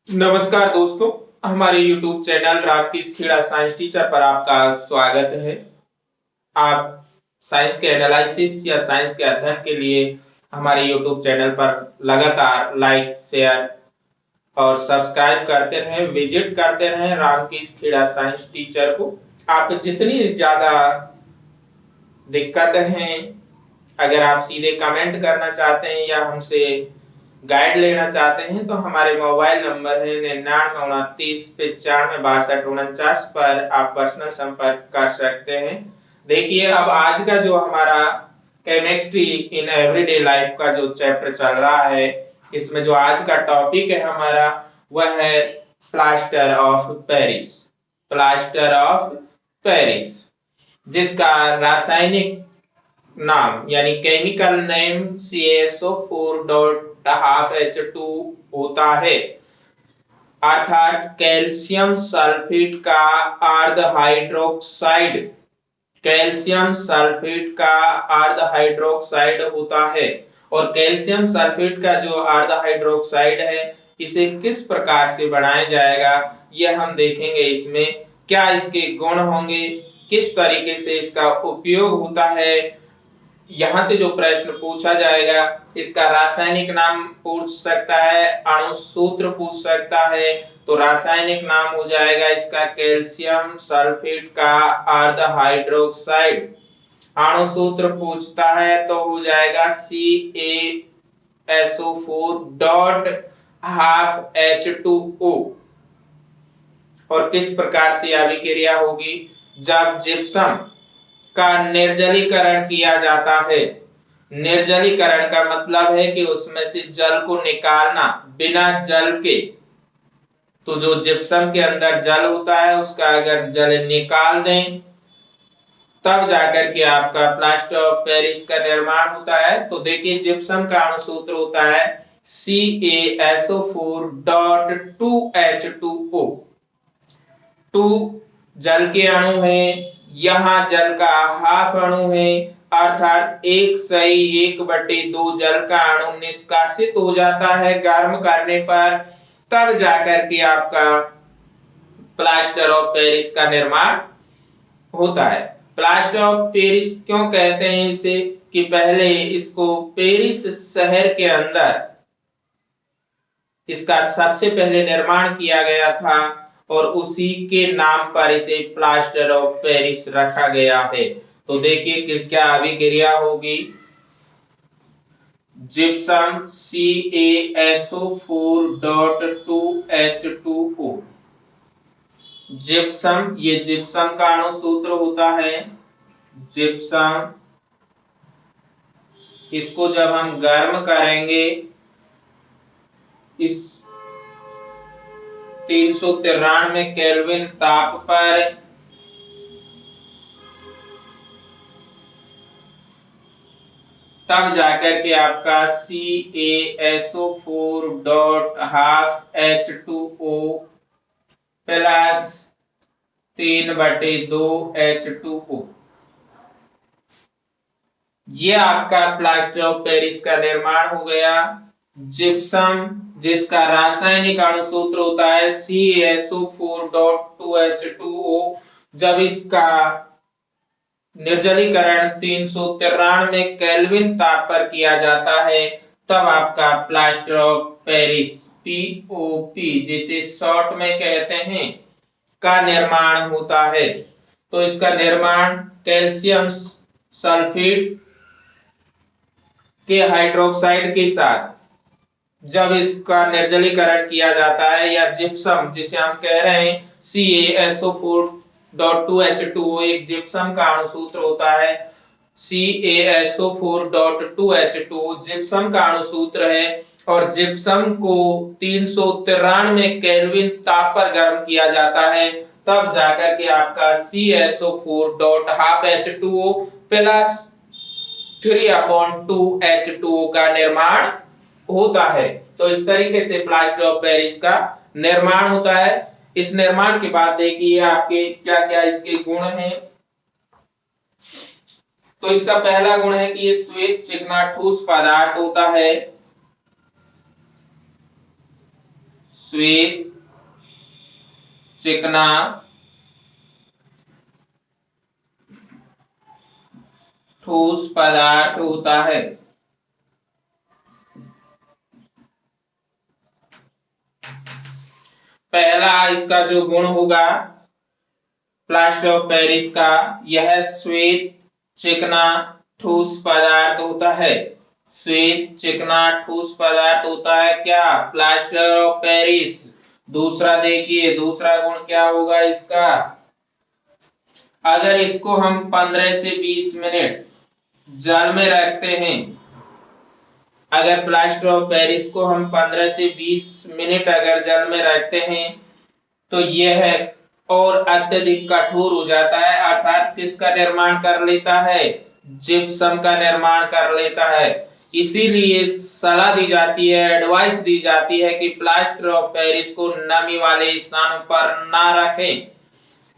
नमस्कार दोस्तों, हमारे YouTube channel Ramkrishna Kheda science teacher पर आपका स्वागत है। आप साइंस के एनालिसिस या साइंस के अध्ययन के लिए हमारे YouTube चैनल पर लगातार लाइक, शेयर और सब्सक्राइब करते रहें, विजिट करते रहें रामकृष्ण खेड़ा साइंस टीचर को। आप जितनी ज्यादा दिक्कतें हैं, अगर आप सीधे कमेंट करना चाहते हैं या हमसे गाइड लेना चाहते हैं तो हमारे मोबाइल नंबर है 99 29 95 62 49 पर आप पर्सनल संपर्क कर सकते हैं। देखिए, अब आज का जो हमारा केमिस्ट्री इन एवरीडे लाइफ का जो चैप्टर चल रहा है, इसमें जो आज का टॉपिक है हमारा वह है plaster of Paris. Plaster of Paris, जिसका रासायनिक नाम यानी केमिकल नेम CaSO4.5H2 होता है, अर्थात कैल्शियम सल्फेट का अर्ध हाइड्रोक्साइड। कैल्शियम सल्फेट का अर्ध हाइड्रोक्साइड होता है। और कैल्शियम सल्फेट का जो अर्ध हाइड्रोक्साइड है, इसे किस प्रकार से बनाया जाएगा यह हम देखेंगे। इसमें क्या इसके गुण होंगे, किस तरीके से इसका उपयोग होता है, यहां से जो प्रश्न पूछा जाएगा। इसका रासायनिक नाम पूछ सकता है, अणु सूत्र पूछ सकता है। तो रासायनिक नाम हो जाएगा इसका कैल्शियम सल्फेट का अर्ध हाइड्रोक्साइड। अणु सूत्र पूछता है तो हो जाएगा CaSO4.5H2O। और किस प्रकार से अभिक्रिया होगी, जब जिप्सम का निर्जलीकरण किया जाता है। निर्जलीकरण का मतलब है कि उसमें से जल को निकालना, बिना जल के। तो जो जिप्सम के अंदर जल होता है उसका अगर जल निकाल दें तब जाकर के आपका प्लास्टर ऑफ पेरिस का निर्माण होता है। तो देखिए, जिप्सम का अणु सूत्र होता है CaSO4.2H2O। 2 जल के अणु है, यहां जल का हाफ अणु है, अर्थात 1/2 जल का अणु निष्कासित हो जाता है गर्म करने पर, तब जाकर के आपका प्लास्टर ऑफ पेरिस का निर्माण होता है। प्लास्टर ऑफ पेरिस क्यों कहते हैं इसे, कि पहले इसको पेरिस शहर के अंदर इसका सबसे पहले निर्माण किया गया था और उसी के नाम पर इसे प्लास्टर ऑफ पेरिस रखा गया है। तो देखिए कि क्या अभिक्रिया होगी। Gypsum CaSO4.2H2O। जिप्सम, ये जिप्सम का अणु सूत्र होता है। जिप्सम, इसको जब हम गर्म करेंगे इस 393 केल्विन ताप पर, तब जाकर के आपका CaSO4.5H2O प्लस 3/2H2O, ये आपका प्लास्टर ऑफ पेरिस का निर्माण हो गया। जिप्सम, जिसका रासायनिक अणु सूत्र होता है CaSO4.2H2O, जब इसका निर्जलीकरण 393 केल्विन ताप पर किया जाता है तब आपका प्लास्टर ऑफ पेरिस POP, जिसे शॉर्ट में कहते हैं, का निर्माण होता है। तो इसका निर्माण कैल्शियम सल्फेट के हाइड्रोक्साइड के साथ जब इसका निर्जलीकरण किया जाता है, या जिप्सम जिसे हम कह रहे हैं CaSO4.2H2O, एक जिप्सम का अणु सूत्र होता है। CaSO4.2H2O जिप्सम का अणु सूत्र है और जिप्सम को 393 केल्विन ताप पर गर्म किया जाता है, तब जाकर के आपका CaSO4.5H2O प्लस 3/2H2O का निर्माण होता है। तो इस तरीके से प्लास्टर ऑफ पेरिस का निर्माण होता है। इस निर्माण के बाद देखिए आपके क्या क्या इसके गुण हैं। तो इसका पहला गुण है कि ये श्वेत चिकना ठोस पदार्थ होता है। श्वेत चिकना ठोस पदार्थ होता है। पहला इसका जो गुण होगा प्लास्टर ऑफ पेरिस का, यह श्वेत चिकना ठोस पदार्थ होता है। श्वेत चिकना ठोस पदार्थ होता है क्या? Plaster of Paris. दूसरा देखिए, दूसरा गुण क्या होगा इसका? अगर इसको हम 15 से 20 मिनट जल में रखते हैं, अगर प्लास्टर ऑफ पेरिस को हम 15 से 20 मिनट अगर जल में रखते हैं तो यह और अत्यधिक कठोर हो जाता है, अर्थात किसका निर्माण कर लेता है? जिप्सम का निर्माण कर लेता है। इसीलिए सलाह दी जाती है, एडवाइस दी जाती है कि प्लास्टर ऑफ पेरिस को नमी वाले स्थानों पर ना रखें।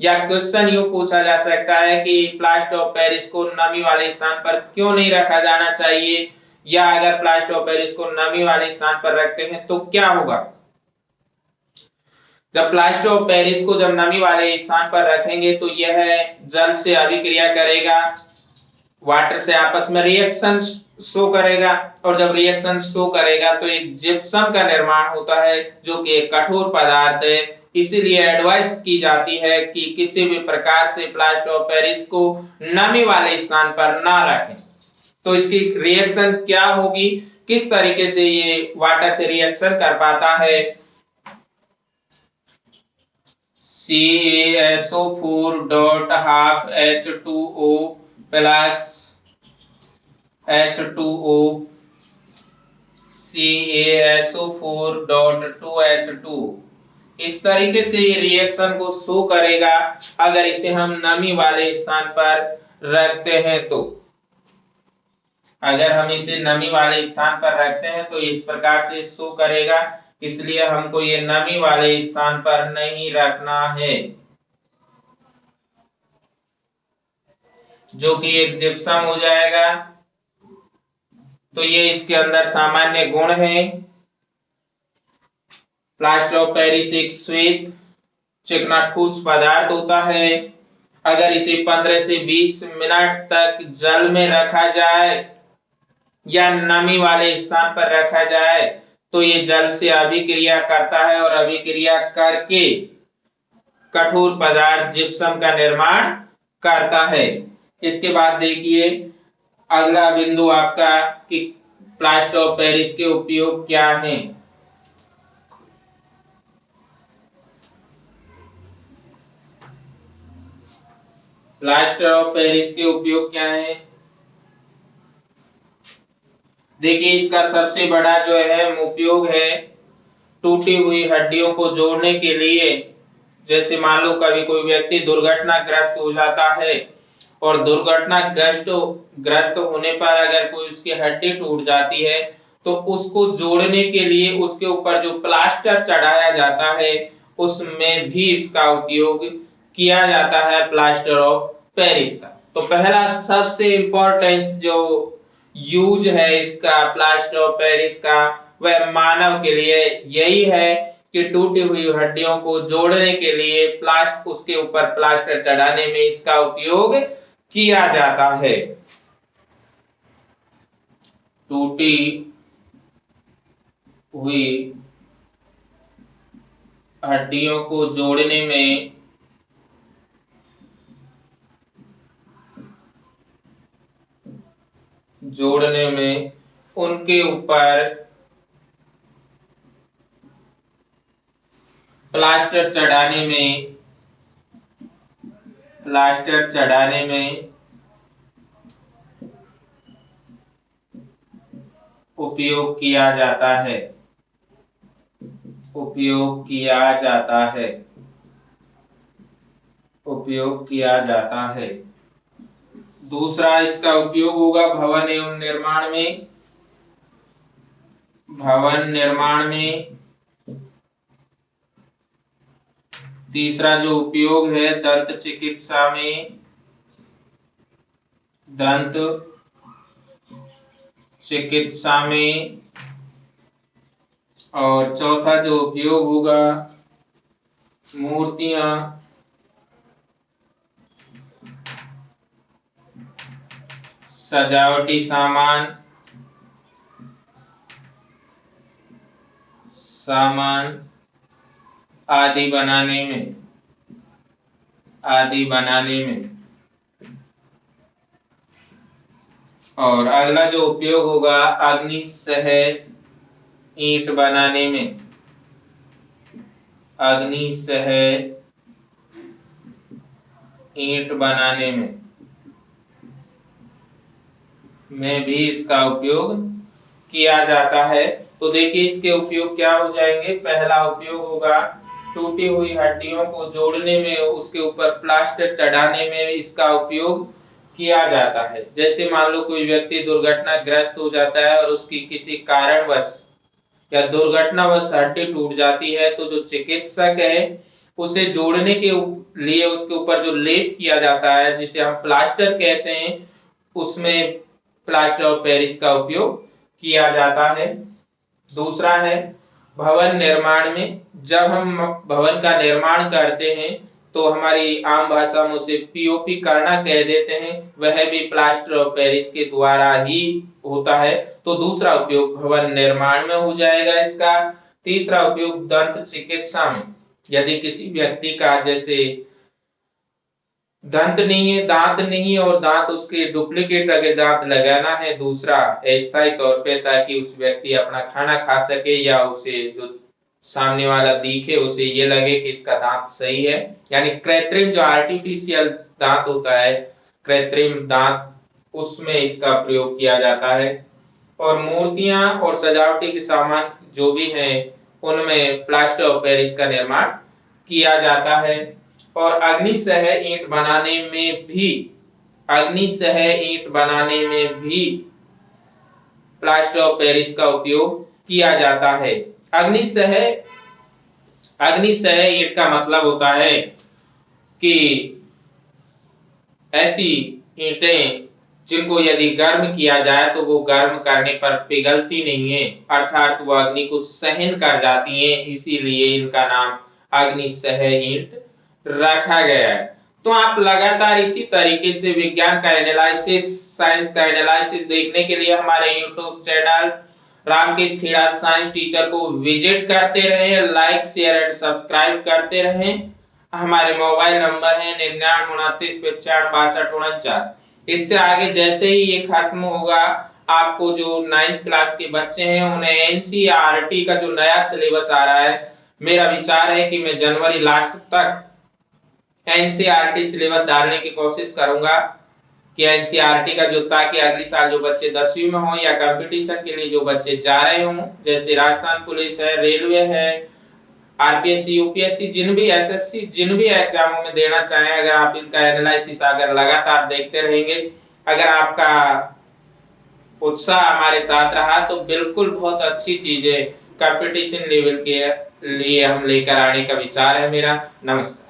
या क्वेश्चन यूं पूछा जा सकता है कि प्लास्टर ऑफ पेरिस को नमी वाले स्थान पर क्यों नहीं रखा जाना चाहिए, या अगर प्लास्टर ऑफ पेरिस को नमी वाले स्थान पर रखते हैं तो क्या होगा? जब प्लास्टर ऑफ पेरिस को जब नमी वाले स्थान पर रखेंगे तो यह जल से अभिक्रिया करेगा, वाटर से आपस में रिएक्शन शो करेगा, और जब रिएक्शन शो करेगा तो एक जिप्सम का निर्माण होता है जो कि एक कठोर पदार्थ है। इसीलिए एडवाइस की जाती है कि किसी भी प्रकार से प्लास्टर ऑफ पेरिस को नमी वाले स्थान पर ना रखें। तो इसकी रिएक्शन क्या होगी, किस तरीके से ये वाटर से रिएक्शन कर पाता है? CaSO4.12H2O प्लस H2O CaSO4.2H2, इस तरीके से ये रिएक्शन को शो करेगा अगर इसे हम नमी वाले स्थान पर रखते हैं तो। अगर हम इसे नमी वाले स्थान पर रखते हैं तो इस प्रकार से शो करेगा, इसलिए हमको ये नमी वाले स्थान पर नहीं रखना है, जो कि एक जिप्सम हो जाएगा। तो ये इसके अंदर सामान्य गुण है। प्लास्टर ऑफ पेरिस एक श्वेत चिकना ठोस पदार्थ होता है। अगर इसे 15 से 20 मिनट तक जल में रखा जाए या नमी वाले स्थान पर रखा जाए तो ये जल से अभिक्रिया करता है और अभिक्रिया करके कठोर पदार्थ जिप्सम का निर्माण करता है। इसके बाद देखिए अगला बिंदु आपका कि प्लास्टर ऑफ पेरिस के उपयोग क्या हैं। प्लास्टर ऑफ पेरिस के उपयोग क्या है? देखिए इसका सबसे बड़ा जो है उपयोग है टूटी हुई हड्डियों को जोड़ने के लिए। जैसे मान लो कभी कोई व्यक्ति दुर्घटनाग्रस्त हो जाता है और दुर्घटनाग्रस्त होने पर अगर कोई उसकी हड्डी टूट जाती है तो उसको जोड़ने के लिए उसके ऊपर जो प्लास्टर चढ़ाया जाता है उसमें भी इसका उपयोग किया जाता है प्लास्टर ऑफ पेरिस का। तो पहला सबसे इंपॉर्टेंट जो यूज है इसका प्लास्टर ऑफ पेरिस का वह मानव के लिए यही है कि टूटी हुई हड्डियों को जोड़ने के लिए उसके ऊपर प्लास्टर चढ़ाने में इसका उपयोग किया जाता है। टूटी हुई हड्डियों को जोड़ने में उनके ऊपर प्लास्टर चढ़ाने में उपयोग किया जाता है। दूसरा इसका उपयोग होगा भवन एवं निर्माण में। तीसरा जो उपयोग है दंत चिकित्सा में और चौथा जो उपयोग होगा, मूर्तियां, सजावटी सामान आदि बनाने में। और अगला जो उपयोग होगा, अग्निसह ईंट बनाने में। अग्निसह ईंट बनाने में भी इसका उपयोग किया जाता है। तो देखिए इसके उपयोग क्या हो जाएंगे। पहला उपयोग होगा टूटी हुई हड्डियों को जोड़ने में, उसके ऊपर प्लास्टर चढ़ाने में इसका उपयोग किया जाता है। जैसे मान लो कोई व्यक्ति दुर्घटनाग्रस्त हो जाता है और उसकी किसी कारणवश या दुर्घटनावश हड्डी टूट जाती है, तो जो चिकित्सक है उसे जोड़ने के लिए उसके ऊपर जो लेप किया जाता है, जिसे हम प्लास्टर कहते हैं, उसमें प्लास्टर ऑफ पेरिस का उपयोग किया जाता है। दूसरा है भवन निर्माण में। जब हम भवन का निर्माण करते हैं तो हमारी आम भाषा में उसे पीओपी करना कह देते हैं, वह भी प्लास्टर ऑफ पेरिस के द्वारा ही होता है। तो दूसरा उपयोग भवन निर्माण में हो जाएगा इसका। तीसरा उपयोग दंत चिकित्सा में। यदि किसी व्यक्ति का जैसे दंत नहीं है, दांत नहीं है, और दांत उसके डुप्लीकेट अगर दांत लगाना है दूसरा अस्थायी तौर पे, ताकि उस व्यक्ति अपना खाना खा सके या उसे जो सामने वाला दिखे उसे ये लगे कि इसका दांत सही है, यानी कृत्रिम जो आर्टिफिशियल दांत होता है, कृत्रिम दांत, उसमें इसका प्रयोग किया जाता है। और मूर्तियां और सजावटी के सामान जो भी हैं उनमें प्लास्टर ऑफ पेरिस का निर्माण किया जाता है। और अग्निसह ईंट बनाने में भी प्लास्टर ऑफ पेरिस का उपयोग किया जाता है। अग्निसह ईंट का मतलब होता है कि ऐसी ईंटें जिनको यदि गर्म किया जाए तो वो गर्म करने पर पिघलती नहीं है, अर्थात वो अग्नि को सहन कर जाती हैं, इसीलिए इनका नाम अग्निसह ईंट रखा गया है। तो आप लगातार इसी तरीके से विज्ञान का एनालिसिस, साइंस का एनालिसिस देखने के लिए हमारे YouTube channel Ramkesh Kheda science teacher को विजिट करते रहें, लाइक शेयर एंड सब्सक्राइब करते रहें। हमारे मोबाइल नंबर है 9929956249। इससे आगे जैसे ही ये खत्म होगा, आपको जो 9th क्लास के बच्चे हैं उन्हें एनसीईआरटी का जो नया सिलेबस आ रहा है, मेरा विचार है कि मैं जनवरी लास्ट तक एनसीईआरटी सिलेबस डालने की कोशिश करूंगा कि एनसीईआरटी का जो, ताकि अगले साल जो बच्चे 10वीं में हो या कंपटीशन के लिए जो बच्चे जा रहे हों, जैसे राजस्थान पुलिस है, रेलवे है, आरपीएससी, यूपीएससी, जिन भी एसएससी, जिन भी एग्जामों में देना चाहें, अगर आप इनका एनालिसिस अगर लगातार देखते रहेंगे, अगर आपका उत्साह हमारे साथ रहा, तो बिल्कुल बहुत अच्छी चीजें कंपटीशन लेवल के लिए हम लेकर आने का विचार है मेरा। नमस्कार।